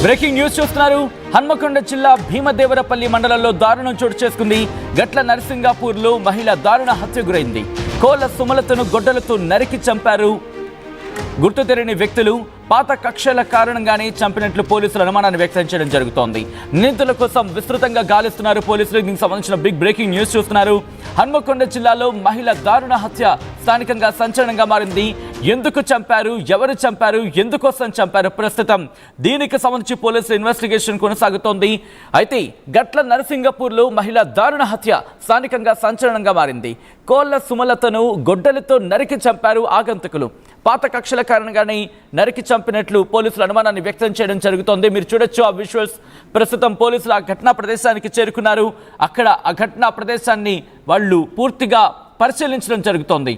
Breaking news చూస్తున్నారు. హన్మకొండ జిల్లా భీమదేవరపల్లి మండలంలో దారుణం చోటు చేసుకుంది. గట్ల నరసింగాపూర్లో మహిళ దారుణ హత్య గురైంది. కోళ్ల సుమలతను గొడ్డలతో నరికి చంపారు గుర్తు తెలియని వ్యక్తులు. పాత కక్షల కారణంగానే చంపినట్లు పోలీసులు అనుమానాన్ని వ్యక్తం చేయడం జరుగుతోంది. నిందితుల కోసం విస్తృతంగా గాలిస్తున్నారు పోలీసులు. దీనికి సంబంధించిన బిగ్ బ్రేకింగ్ న్యూస్ చూస్తున్నారు. హన్మకొండ జిల్లాలో మహిళ దారుణ హత్య స్థానికంగా సంచలనంగా మారింది. ఎందుకు చంపారు, ఎవరు చంపారు, ఎందుకోసం చంపారు, ప్రస్తుతం దీనికి సంబంధించి పోలీసుల ఇన్వెస్టిగేషన్ కొనసాగుతోంది. అయితే గట్ల నరసింగపూర్లో మహిళ దారుణ హత్య స్థానికంగా సంచలనంగా మారింది. కోళ్ల సుమలతను గొడ్డలతో నరికి చంపారు ఆగంతకులు. పాత కక్షల కారణంగానే నరికి చంపినట్లు పోలీసులు అనుమానాన్ని వ్యక్తం చేయడం జరుగుతోంది. మీరు చూడొచ్చు ఆ విజువల్స్. ప్రస్తుతం పోలీసులు ఆ ఘటనా ప్రదేశానికి చేరుకున్నారు. అక్కడ ఆ ఘటనా ప్రదేశాన్ని వాళ్ళు పూర్తిగా పరిశీలించడం జరుగుతోంది.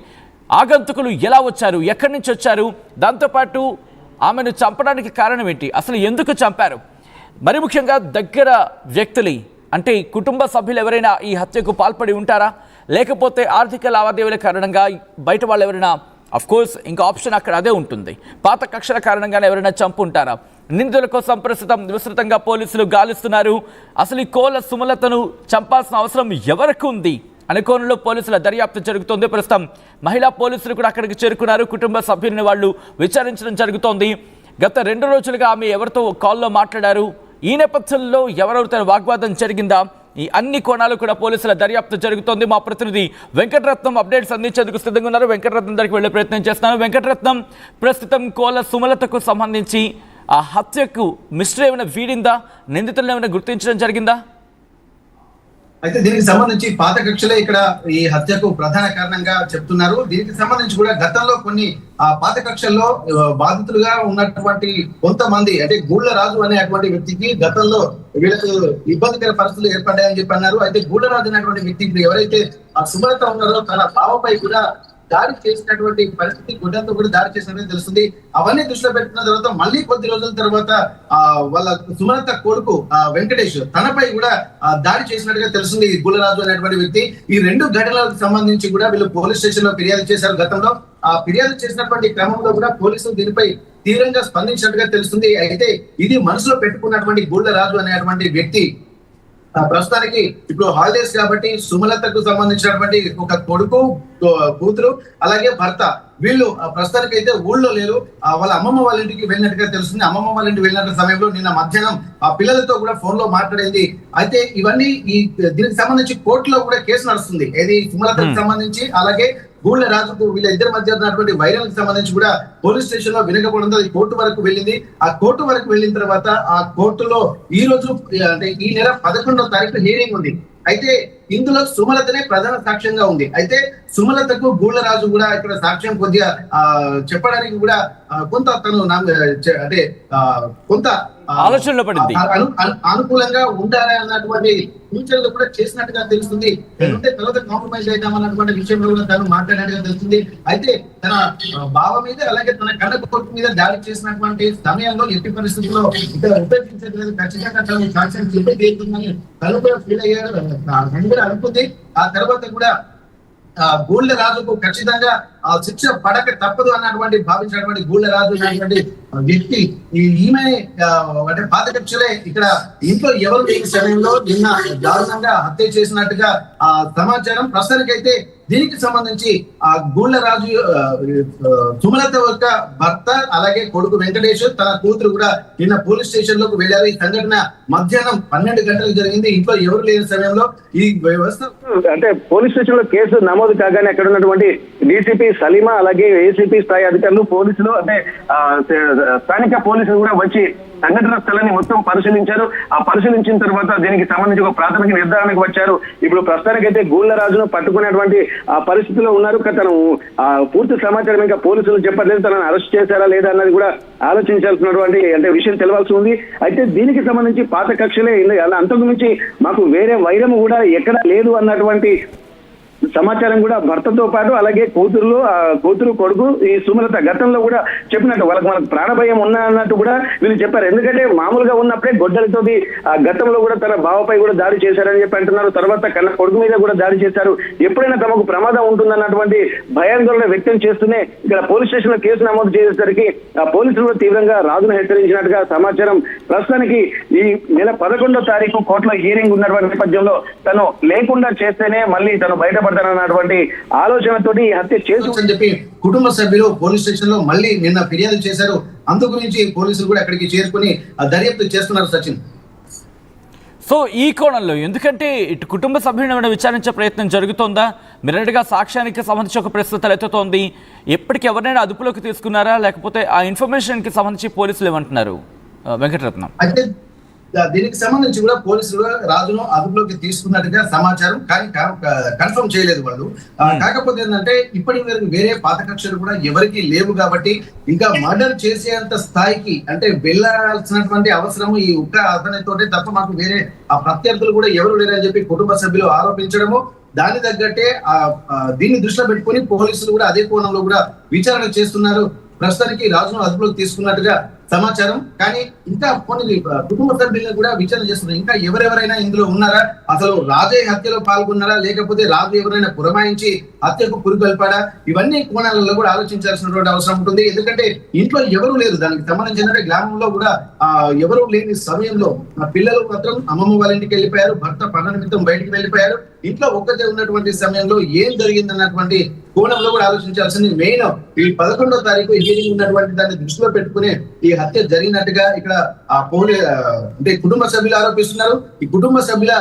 ఆగంతకులు ఎలా వచ్చారు, ఎక్కడి నుంచి వచ్చారు, దాంతోపాటు ఆమెను చంపడానికి కారణం ఏంటి, అసలు ఎందుకు చంపారు, మరి ముఖ్యంగా దగ్గర వ్యక్తులు అంటే కుటుంబ సభ్యులు ఎవరైనా ఈ హత్యకు పాల్పడి ఉంటారా, లేకపోతే ఆర్థిక లావాదేవీల కారణంగా బయట వాళ్ళు ఎవరైనా, కోర్స్ ఇంకా ఆప్షన్ అక్కడ అదే ఉంటుంది, పాత కక్షల కారణంగానే ఎవరైనా చంపుంటారా? నిందితుల కోసం ప్రస్తుతం విస్తృతంగా పోలీసులు గాలిస్తున్నారు. అసలు ఈ కోళ్ల సుమలతను చంపాల్సిన అవసరం ఎవరికి ఉంది అనే కోణంలో పోలీసుల దర్యాప్తు జరుగుతోంది. ప్రస్తుతం మహిళా పోలీసులు కూడా అక్కడికి చేరుకున్నారు. కుటుంబ సభ్యులని వాళ్ళు విచారించడం జరుగుతోంది. గత 2 రోజులుగా ఆమె ఎవరితో కాల్లో మాట్లాడారు, ఈ నేపథ్యంలో ఎవరెవరితో వాగ్వాదం జరిగిందా, ఈ అన్ని కోణాలు కూడా పోలీసుల దర్యాప్తు జరుగుతోంది. మా ప్రతినిధి వెంకటరత్నం అప్డేట్స్ అందించేందుకు సిద్ధంగా ఉన్నారు. వెంకటరత్నం దగ్గరికి వెళ్లే ప్రయత్నం చేస్తున్నాను. వెంకటరత్నం, ప్రస్తుతం కోళ్ల సుమలతకు సంబంధించి ఆ హత్యకు మిస్టరీ ఏమైనా వీడిందా, నిందితులను ఏమైనా గుర్తించడం జరిగిందా? అయితే దీనికి సంబంధించి పాత కక్షలే ఇక్కడ ఈ హత్యకు ప్రధాన కారణంగా చెప్తున్నారు. దీనికి సంబంధించి కూడా గతంలో కొన్ని పాత కక్షల్లో బాధితులుగా ఉన్నటువంటి కొంతమంది, అంటే గూళ్ళరాజు అనేటువంటి వ్యక్తికి గతంలో వీళ్ళకు ఇబ్బందికర పరిస్థితులు ఏర్పడ్డాయని చెప్పి అన్నారు. అయితే గూళ్ళరాజు అనేటువంటి వ్యక్తి ఇప్పుడు ఎవరైతే ఆ సుమలత ఉన్నారో తన బావపై కూడా దాడి చేసినటువంటి పరిస్థితి, గుడ్డంతో కూడా దాడి చేసినట్టు తెలుస్తుంది. అవన్నీ దృష్టిలో పెట్టుకున్న తర్వాత మళ్ళీ కొద్ది రోజుల తర్వాత వాళ్ళ సుమలత కొడుకు వెంకటేష్ తనపై కూడా దాడి చేసినట్టుగా తెలుస్తుంది గుల్లరాజు అనేటువంటి వ్యక్తి. ఈ 2 ఘటనలకు సంబంధించి కూడా వీళ్ళు పోలీస్ స్టేషన్ లో ఫిర్యాదు చేశారు. గతంలో ఆ ఫిర్యాదు చేసినటువంటి క్రమంలో కూడా పోలీసులు దీనిపై తీవ్రంగా స్పందించినట్టుగా తెలుస్తుంది. అయితే ఇది మనసులో పెట్టుకున్నటువంటి గుల్లరాజు అనేటువంటి వ్యక్తి ప్రస్తుతానికి ఇప్పుడు హాలిడేస్ కాబట్టి సుమలతకు సంబంధించినటువంటి ఒక కొడుకు, కూతురు, అలాగే భర్త, వీళ్ళు ప్రస్తుతానికి అయితే ఊళ్ళో లేరు. వాళ్ళ అమ్మమ్మ వాళ్ళ ఇంటికి వెళ్ళినట్టుగా తెలుస్తుంది. అమ్మమ్మ వాళ్ళ ఇంటికి వెళ్ళిన సమయంలో నిన్న మధ్యాహ్నం ఆ పిల్లలతో కూడా ఫోన్ లో మాట్లాడేది. అయితే ఇవన్నీ దీనికి సంబంధించి కోర్టులో కూడా కేసు నడుస్తుంది. ఏది సుమలతకు సంబంధించి, అలాగే గూళ్ళ రాజుకు, వీళ్ళ ఇద్దరి మధ్య ఉన్నటువంటి వైరాలకు సంబంధించి కూడా పోలీస్ స్టేషన్ లో వినకపోవడంతో అది కోర్టు వరకు వెళ్ళింది. ఆ కోర్టు వరకు వెళ్ళిన తర్వాత ఆ కోర్టులో ఈ రోజు అంటే ఈ నెల 11వ తారీఖు హియరింగ్ ఉంది. అయితే ఇందులో సుమలతనే ప్రధాన సాక్ష్యంగా ఉంది. అయితే సుమలతకు గూళ్ళరాజు కూడా ఇక్కడ సాక్ష్యం కొద్దిగా చెప్పడానికి కూడా కొంత తను అంటే కొంత ఆలోచనలో పడింది, అనుకూలంగా ఉండాలి అన్నటువంటి సూచనలు కూడా చేసినట్టుగా తెలుస్తుంది. ఎందుకంటే తర్వాత కాంప్రమైజ్ అవుతామన్నటువంటి విషయంలో కూడా తను మాట్లాడినట్టుగా తెలుస్తుంది. అయితే తన బావ మీద, అలాగే తన కన్న కొడుకు మీద దాడి చేసినటువంటి సమయంలో ఎట్టి పరిస్థితుల్లో ఇక్కడ ఉపయోగించలేదు, ఖచ్చితంగా తను సాక్ష్యం చెప్పే తీరుతుందని తను కూడా ఫీల్ అయ్యారు, అనుకుంది. ఆ తర్వాత కూడా గూళ్ళరాజుకు ఖచ్చితంగా శిక్ష పడక తప్పదు అన్నటువంటి భావించినటువంటి గూళ్ళరాజు అనేటువంటి వ్యక్తి ఈమె అంటే పాత కక్షలే ఇక్కడ ఇంట్లో ఎవరు లేని సమయంలో నిన్న దారుణంగా హత్య చేసినట్టుగా సమాచారం. ప్రస్తుతానికైతే దీనికి సంబంధించి ఆ గూళ్ళరాజు సుమలత యొక్క భర్త, అలాగే కొడుకు వెంకటేష్, తన కూతురు కూడా నిన్న పోలీస్ స్టేషన్ లోకి వెళ్ళారు. ఈ సంఘటన మధ్యాహ్నం 12 గంటలకు జరిగింది. ఇంట్లో ఎవరు లేని సమయంలో ఈ వ్యవస్థ అంటే పోలీస్ స్టేషన్ లో కేసు నమోదు కాగానే అక్కడ ఉన్నటువంటి డీసీపీ సలీమా, అలాగే ఏసీపీ స్థాయి అధికారులు, పోలీసులు, అంటే స్థానిక పోలీసులు కూడా వచ్చి సంఘటన స్థలాన్ని మొత్తం పరిశీలించారు. ఆ పరిశీలించిన తర్వాత దీనికి సంబంధించి ఒక ప్రాథమిక నిర్ధారణకు వచ్చారు. ఇప్పుడు ప్రస్తుతానికైతే గూళ్ళరాజును పట్టుకునేటువంటి పరిస్థితిలో ఉన్నారు. తను పూర్తి సమాచారం ఇంకా పోలీసులు చెప్పట్లేదు. తనను అరెస్ట్ చేశారా లేదా అన్నది కూడా ఆలోచించాల్సినటువంటి అంటే విషయం తెలవాల్సి ఉంది. అయితే దీనికి సంబంధించి పాత కక్షలే, అంతకు మించి మాకు వేరే వైరం కూడా ఎక్కడ లేదు అన్నటువంటి సమాచారం కూడా భర్తతో పాటు అలాగే కూతురు కొడుకు ఈ సుమలత గతంలో కూడా చెప్పినట్టు మనకు ప్రాణభయం ఉన్నా అన్నట్టు కూడా వీళ్ళు చెప్పారు. ఎందుకంటే మామూలుగా ఉన్నప్పుడే గొడ్డలతో గతంలో కూడా తన బావపై కూడా దాడి చేశారని చెప్పి అంటున్నారు. తర్వాత కన్న కొడుకు మీద కూడా దాడి చేశారు. ఎప్పుడైనా తమకు ప్రమాదం ఉంటుందన్నటువంటి భయాందోళన వ్యక్తం చేస్తూనే ఇక్కడ పోలీస్ స్టేషన్ లో కేసు నమోదు చేసేసరికి పోలీసులు తీవ్రంగా రాజును హెచ్చరించినట్టుగా సమాచారం. ప్రస్తుతానికి ఈ నెల 11వ తారీఖు కోర్టులో హియరింగ్ ఉన్నటువంటి నేపథ్యంలో తను లేకుండా చేస్తేనే మళ్ళీ తను బయటపడతానన్నటువంటి ఆలోచనతోటి హత్య చేసి అని చెప్పి కుటుంబ సభ్యులు పోలీస్ స్టేషన్ లో మళ్ళీ నిన్న ఫిర్యాదు చేశారు. అందు గురించి పోలీసులు కూడా అక్కడికి చేరుకుని దర్యాప్తు చేస్తున్నారు సచిన్. సో ఈ కోణంలో ఎందుకంటే ఇటు కుటుంబ సభ్యులను విచారించే ప్రయత్నం జరుగుతోందా? మీరన్నట్టుగా సాక్ష్యానికి సంబంధించి ఒక ప్రశ్న తలెత్తుతోంది. ఎప్పటికి ఎవరినైనా అదుపులోకి తీసుకున్నారా, లేకపోతే ఆ ఇన్ఫర్మేషన్కి సంబంధించి పోలీసులు ఏమంటున్నారు వెంకటరత్నం? అయితే దీనికి సంబంధించి కూడా పోలీసులు రాజును అదుపులోకి తీసుకున్నట్టుగా సమాచారం, కానీ కన్ఫర్మ్ చేయలేదు వాళ్ళు. కాకపోతే ఏంటంటే ఇప్పటి వరకు వేరే పాత కక్షలు కూడా ఎవరికి లేవు కాబట్టి ఇంకా మర్డర్ చేసేంత స్థాయికి అంటే వెళ్ళాల్సినటువంటి అవసరం ఈ ఒక్క అతనితోటే తప్ప మాకు వేరే ఆ ప్రత్యర్థులు కూడా ఎవరు లేరని చెప్పి కుటుంబ సభ్యులు ఆరోపించడము, దాని తగ్గట్టే దీన్ని దృష్టిలో పెట్టుకుని పోలీసులు కూడా అదే కోణంలో కూడా విచారణ చేస్తున్నారు. ప్రస్తుతానికి రాజును అదుపులోకి తీసుకున్నట్టుగా సమాచారం. కానీ ఇంకా కొన్ని కుటుంబ సభ్యులను కూడా విచారణ చేస్తున్నారు. ఇంకా ఎవరెవరైనా ఇందులో ఉన్నారా, అసలు రాజే హత్యలో పాల్గొన్నారా, లేకపోతే రాజు ఎవరైనా పురమాయించి హత్యకు పురికొల్పాడా, ఇవన్నీ కోణాలలో కూడా ఆలోచించాల్సినటువంటి అవసరం ఉంటుంది. ఎందుకంటే ఇంట్లో ఎవరు లేరు. దానికి సంబంధించిన గ్రామంలో కూడా ఎవరు లేని సమయంలో పిల్లలు మాత్రం అమ్మమ్మ వాళ్ళ ఇంటికి వెళ్ళిపోయారు, భర్త పనుల నిమిత్తం బయటికి వెళ్ళిపోయారు. ఇంట్లో ఒక్కటే ఉన్నటువంటి సమయంలో ఏం జరిగింది అన్నటువంటి కోణంలో కూడా ఆలోచించాల్సింది. మెయిన్ ఈ 11వ తారీఖు హియరింగ్ ఉన్నటువంటి దాన్ని దృష్టిలో పెట్టుకునే ఈ హత్య జరిగినట్టుగా ఇక్కడ అంటే కుటుంబ సభ్యులు ఆరోపిస్తున్నారు. ఈ కుటుంబ సభ్యుల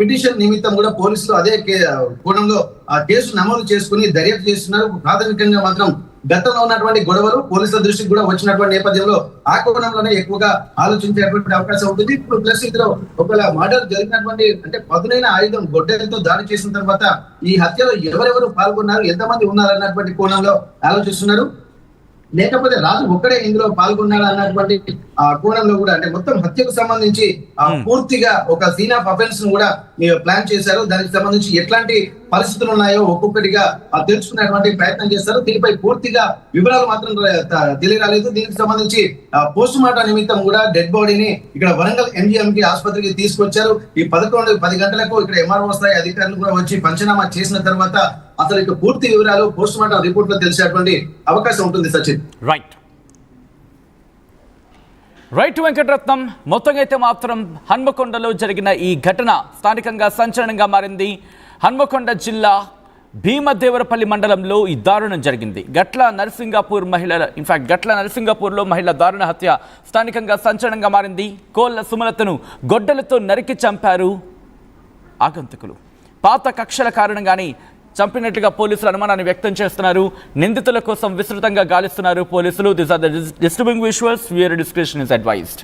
పిటిషన్ నిమిత్తం కూడా పోలీసులు అదే కోణంలో కేసు నమోదు చేసుకుని దర్యాప్తు చేస్తున్నారు. ప్రాథమికంగా మాత్రం గతంలో ఉన్నటువంటి గొడవలు పోలీసుల దృష్టికి కూడా వచ్చినటువంటి నేపథ్యంలో ఆ కోణంలోనే ఎక్కువగా ఆలోచించేటువంటి అవకాశం ఉంటుంది. ఇప్పుడు ప్లస్ ఇందులో ఒకవేళ మర్డర్ జరిగినటువంటి అంటే పదునైన ఆయుధం గొడ్డలతో దాడి చేసిన తర్వాత ఈ హత్యలో ఎవరెవరు పాల్గొన్నారు, ఎంతమంది ఉన్నారు అన్నటువంటి కోణంలో ఆలోచిస్తున్నారు. లేకపోతే రాజు ఒక్కడే ఇందులో పాల్గొన్నాడు అన్నటువంటి కోణంలో కూడా అంటే మొత్తం హత్యకు సంబంధించి పూర్తిగా ఒక సీన్ ఆఫ్ అఫెన్స్ ను కూడా ప్లాన్ చేశారు. దానికి సంబంధించి ఎట్లాంటి పరిస్థితులు ఉన్నాయో ఒక్కొక్కటిగా తెలుసుకునేటువంటి ప్రయత్నం చేస్తారు. దీనిపై పూర్తిగా వివరాలు మాత్రం తెలియరాలేదు. దీనికి సంబంధించి పోస్ట్ మార్టం నిమిత్తం కూడా డెడ్ బాడీని ఇక్కడ వరంగల్ ఎంజిఎంకి ఆసుపత్రికి తీసుకొచ్చారు. ఈ 10 గంటలకు ఇక్కడ ఎంఆర్ఓ స్థాయి అధికారులు కూడా వచ్చి పంచనామా చేసిన తర్వాత అసలు ఇక పూర్తి వివరాలు పోస్ట్ మార్టం రిపోర్ట్ లో తెలిసేటువంటి అవకాశం ఉంటుంది సచిన్. రైట్ వెంకటరత్నం, మొత్తంగా అయితే మాత్రం హన్మకొండలో జరిగిన ఈ ఘటన స్థానికంగా సంచలనంగా మారింది. హన్మకొండ జిల్లా భీమదేవరపల్లి మండలంలో ఈ దారుణం జరిగింది. గట్ల నరసింగాపూర్లో మహిళ దారుణ హత్య స్థానికంగా సంచలనంగా మారింది. కోళ్ల సుమలతను గొడ్డలతో నరికి చంపారు ఆగంతకులు. పాత కక్షల కారణంగానే చంపినట్టుగా పోలీసులు అనుమానాన్ని వ్యక్తం చేస్తున్నారు. నిందితుల కోసం విస్తృతంగా గాలిస్తున్నారు పోలీసులు. This are the disturbing visuals. Viewer description is advised.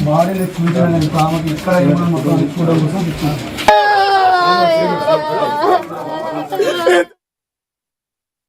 బాడీలో చూపించడానికి ఆమెకి ఇక్కడ మొత్తం చూడడం కోసం